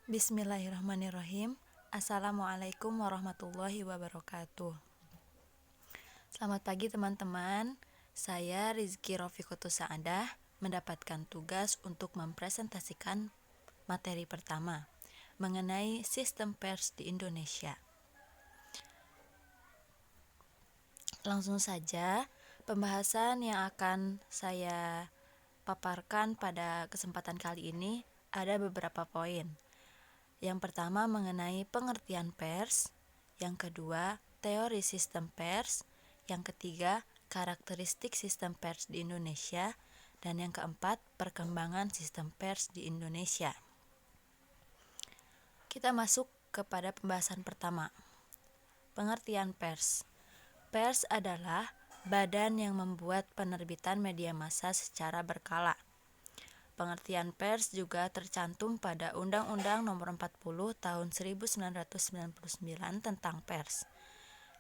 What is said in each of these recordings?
Bismillahirrahmanirrahim. Assalamualaikum warahmatullahi wabarakatuh. Selamat pagi teman-teman. Saya Rizky Rofiqutus Saadah mendapatkan tugas untuk mempresentasikan materi pertama mengenai sistem pers di Indonesia. Langsung saja, pembahasan yang akan saya paparkan pada kesempatan kali ini ada beberapa poin. Yang pertama mengenai pengertian pers, yang kedua teori sistem pers, yang ketiga karakteristik sistem pers di Indonesia, dan yang keempat perkembangan sistem pers di Indonesia. Kita masuk kepada pembahasan pertama. Pengertian pers. Pers adalah badan yang membuat penerbitan media massa secara berkala. Pengertian pers juga tercantum pada Undang-Undang Nomor 40 Tahun 1999 tentang pers,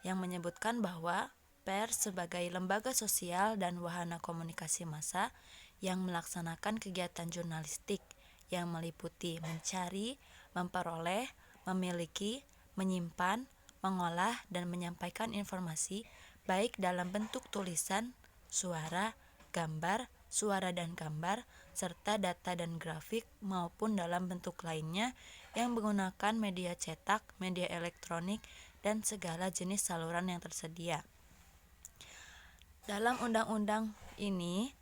yang menyebutkan bahwa pers sebagai lembaga sosial dan wahana komunikasi massa yang melaksanakan kegiatan jurnalistik yang meliputi mencari, memperoleh, memiliki, menyimpan, mengolah, dan menyampaikan informasi baik dalam bentuk tulisan, suara, gambar, suara dan gambar, serta data dan grafik maupun dalam bentuk lainnya yang menggunakan media cetak, media elektronik, dan segala jenis saluran yang tersedia. Dalam undang-undang ini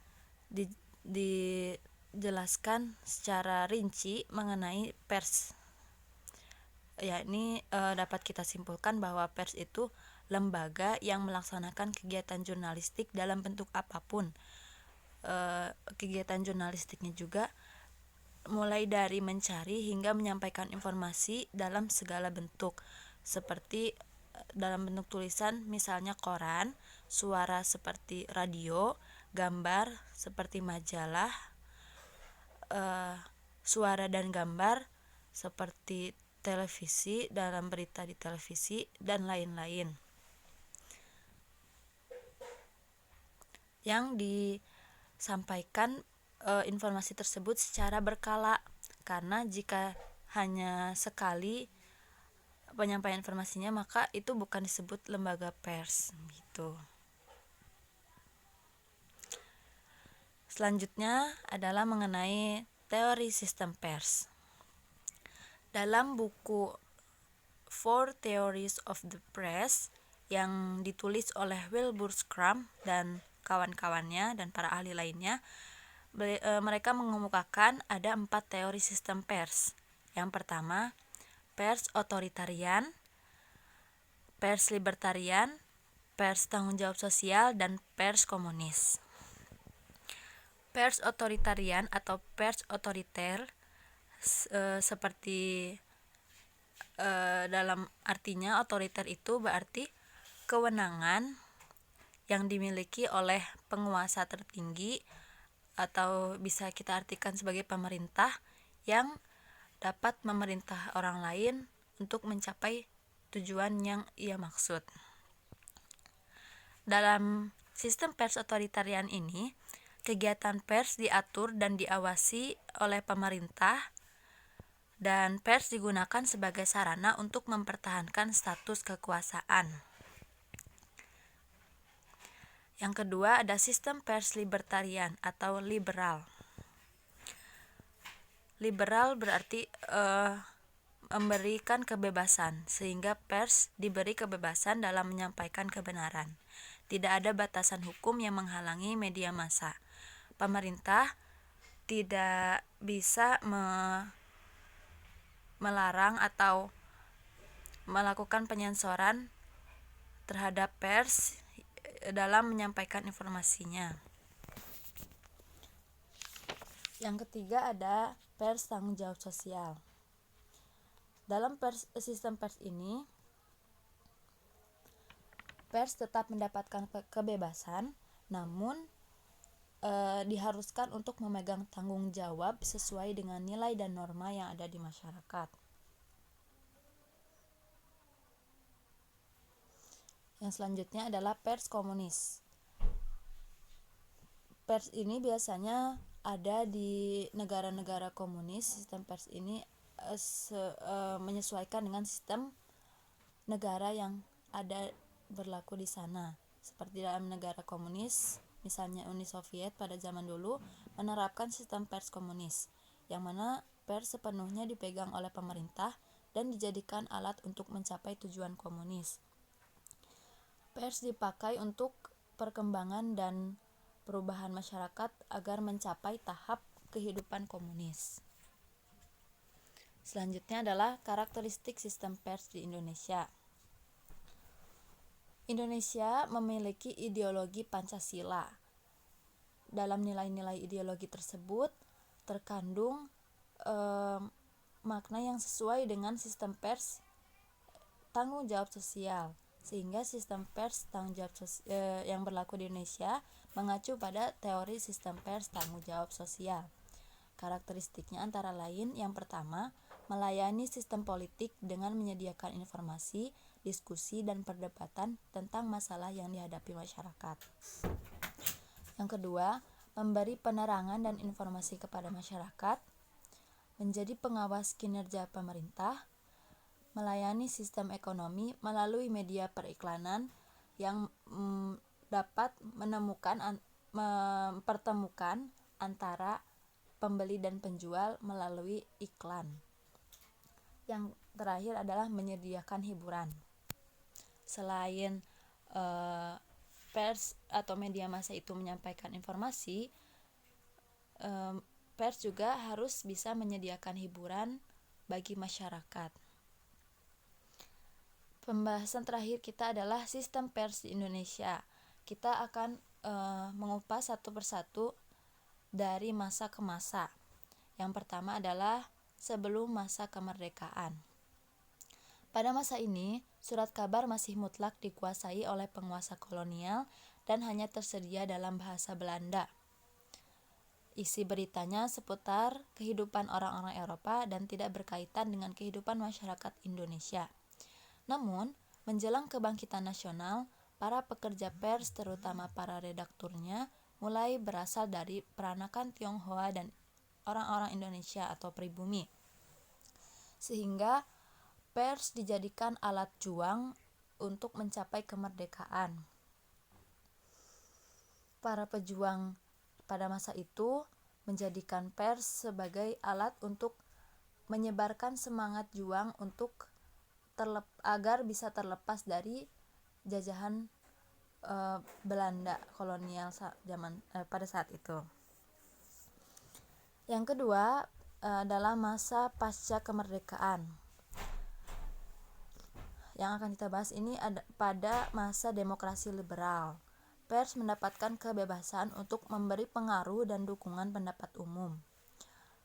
dijelaskan secara rinci mengenai pers. Yakni dapat kita simpulkan bahwa pers itu lembaga yang melaksanakan kegiatan jurnalistik dalam bentuk apapun. Kegiatan jurnalistiknya juga mulai dari mencari hingga menyampaikan informasi dalam segala bentuk, seperti dalam bentuk tulisan misalnya koran, suara seperti radio, gambar seperti majalah, suara dan gambar seperti televisi, dalam berita di televisi, dan lain-lain. Yang disampaikan informasi tersebut secara berkala, karena jika hanya sekali penyampaian informasinya maka itu bukan disebut lembaga pers gitu. Selanjutnya adalah mengenai teori sistem pers. Dalam buku Four Theories of the Press yang ditulis oleh Wilbur Schramm dan kawan-kawannya dan para ahli lainnya, mereka mengemukakan ada 4 teori sistem pers. Yang pertama, pers otoritarian, pers libertarian, pers tanggung jawab sosial, dan pers komunis. Pers otoritarian atau pers otoriter seperti dalam artinya otoriter itu berarti kewenangan yang dimiliki oleh penguasa tertinggi, atau bisa kita artikan sebagai pemerintah yang dapat memerintah orang lain untuk mencapai tujuan yang ia maksud. Dalam sistem pers otoritarian ini, kegiatan pers diatur dan diawasi oleh pemerintah, dan pers digunakan sebagai sarana untuk mempertahankan status kekuasaan. Yang kedua ada sistem pers libertarian atau liberal. Liberal berarti memberikan kebebasan, sehingga pers diberi kebebasan dalam menyampaikan kebenaran. Tidak ada batasan hukum yang menghalangi media massa. Pemerintah tidak bisa melarang atau melakukan penyensoran terhadap pers dalam menyampaikan informasinya. Yang ketiga ada pers tanggung jawab sosial. Dalam sistem pers ini, pers tetap mendapatkan kebebasan, namun diharuskan untuk memegang tanggung jawab sesuai dengan nilai dan norma yang ada di masyarakat. Yang selanjutnya adalah pers komunis. Pers ini biasanya ada di negara-negara komunis. Sistem pers ini menyesuaikan dengan sistem negara yang ada berlaku di sana. Seperti dalam negara komunis, misalnya Uni Soviet pada zaman dulu menerapkan sistem pers komunis, yang mana pers sepenuhnya dipegang oleh pemerintah dan dijadikan alat untuk mencapai tujuan komunis. Pers dipakai untuk perkembangan dan perubahan masyarakat agar mencapai tahap kehidupan komunis. Selanjutnya adalah karakteristik sistem pers di Indonesia. Indonesia memiliki ideologi Pancasila. Dalam nilai-nilai ideologi tersebut terkandung makna yang sesuai dengan sistem pers tanggung jawab sosial, sehingga sistem pers tanggung jawab yang berlaku di Indonesia mengacu pada teori sistem pers tanggung jawab sosial. Karakteristiknya antara lain, yang pertama, melayani sistem politik dengan menyediakan informasi, diskusi, dan perdebatan tentang masalah yang dihadapi masyarakat. Yang kedua, memberi penerangan dan informasi kepada masyarakat, menjadi pengawas kinerja pemerintah, melayani sistem ekonomi melalui media periklanan yang dapat mempertemukan antara pembeli dan penjual melalui iklan. Yang terakhir adalah menyediakan hiburan. Selain pers atau media massa itu menyampaikan informasi, pers juga harus bisa menyediakan hiburan bagi masyarakat. Pembahasan terakhir kita adalah sistem pers di Indonesia. Kita akan mengupas satu persatu dari masa ke masa. Yang pertama adalah sebelum masa kemerdekaan. Pada masa ini, surat kabar masih mutlak dikuasai oleh penguasa kolonial dan hanya tersedia dalam bahasa Belanda. Isi beritanya seputar kehidupan orang-orang Eropa dan tidak berkaitan dengan kehidupan masyarakat Indonesia. Namun, menjelang kebangkitan nasional, para pekerja pers, terutama para redakturnya, mulai berasal dari peranakan Tionghoa dan orang-orang Indonesia atau pribumi. Sehingga pers dijadikan alat juang untuk mencapai kemerdekaan. Para pejuang pada masa itu menjadikan pers sebagai alat untuk menyebarkan semangat juang untuk agar bisa terlepas dari jajahan Belanda kolonial pada saat itu. Yang kedua adalah masa pasca kemerdekaan. Yang akan kita bahas ini pada masa demokrasi liberal. Pers mendapatkan kebebasan untuk memberi pengaruh dan dukungan pendapat umum.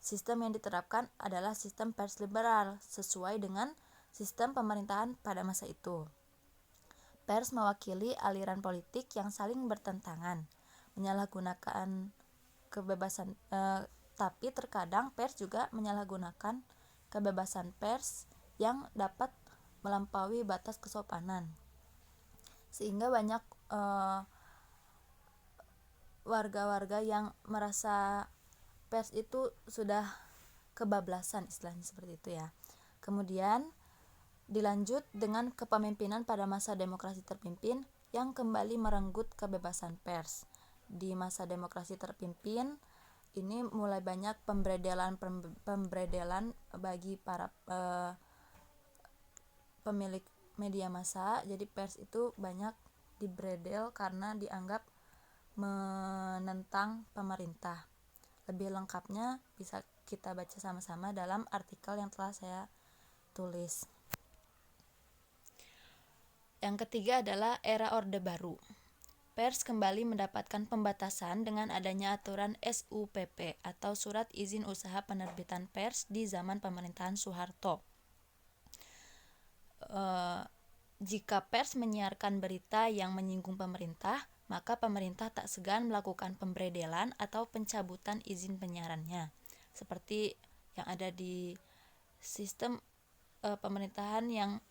Sistem yang diterapkan adalah sistem pers liberal sesuai dengan sistem pemerintahan pada masa itu. Pers mewakili aliran politik yang saling bertentangan, menyalahgunakan kebebasan, tapi terkadang pers juga menyalahgunakan kebebasan pers yang dapat melampaui batas kesopanan, sehingga banyak warga-warga yang merasa pers itu sudah kebablasan, istilahnya seperti itu ya. Kemudian dilanjut dengan kepemimpinan pada masa demokrasi terpimpin yang kembali merenggut kebebasan pers. Di masa demokrasi terpimpin ini mulai banyak pemberedelan bagi para pemilik media massa. Jadi pers itu banyak dibredel karena dianggap menentang pemerintah. Lebih lengkapnya bisa kita baca sama-sama dalam artikel yang telah saya tulis. Yang ketiga adalah era Orde Baru. Pers kembali mendapatkan pembatasan dengan adanya aturan SUPP atau Surat Izin Usaha Penerbitan Pers di zaman pemerintahan Soeharto. Jika pers menyiarkan berita yang menyinggung pemerintah, maka pemerintah tak segan melakukan pemberedelan atau pencabutan izin penyiarannya, seperti yang ada di sistem pemerintahan yang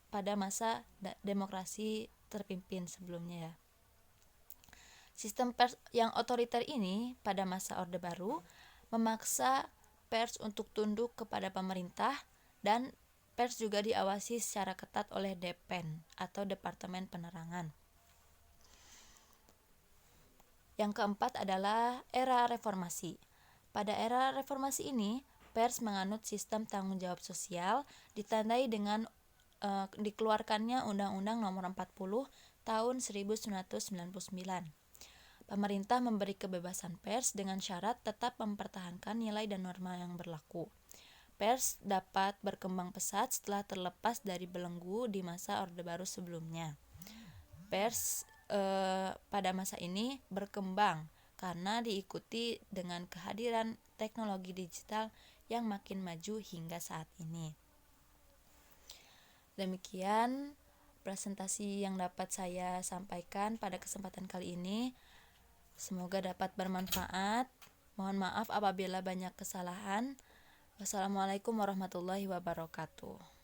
pada masa demokrasi terpimpin sebelumnya ya. Sistem pers yang otoriter ini pada masa Orde Baru memaksa pers untuk tunduk kepada pemerintah, dan pers juga diawasi secara ketat oleh DPEN atau Departemen Penerangan. Yang keempat adalah era reformasi. Pada era reformasi ini, pers menganut sistem tanggung jawab sosial ditandai dengan dikeluarkannya Undang-Undang Nomor 40 Tahun 1999. Pemerintah memberi kebebasan pers dengan syarat tetap mempertahankan nilai dan norma yang berlaku. Pers dapat berkembang pesat setelah terlepas dari belenggu di masa Orde Baru sebelumnya. Pers pada masa ini berkembang karena diikuti dengan kehadiran teknologi digital yang makin maju hingga saat ini. Demikian presentasi yang dapat saya sampaikan pada kesempatan kali ini. Semoga dapat bermanfaat. Mohon maaf apabila banyak kesalahan. Wassalamualaikum warahmatullahi wabarakatuh.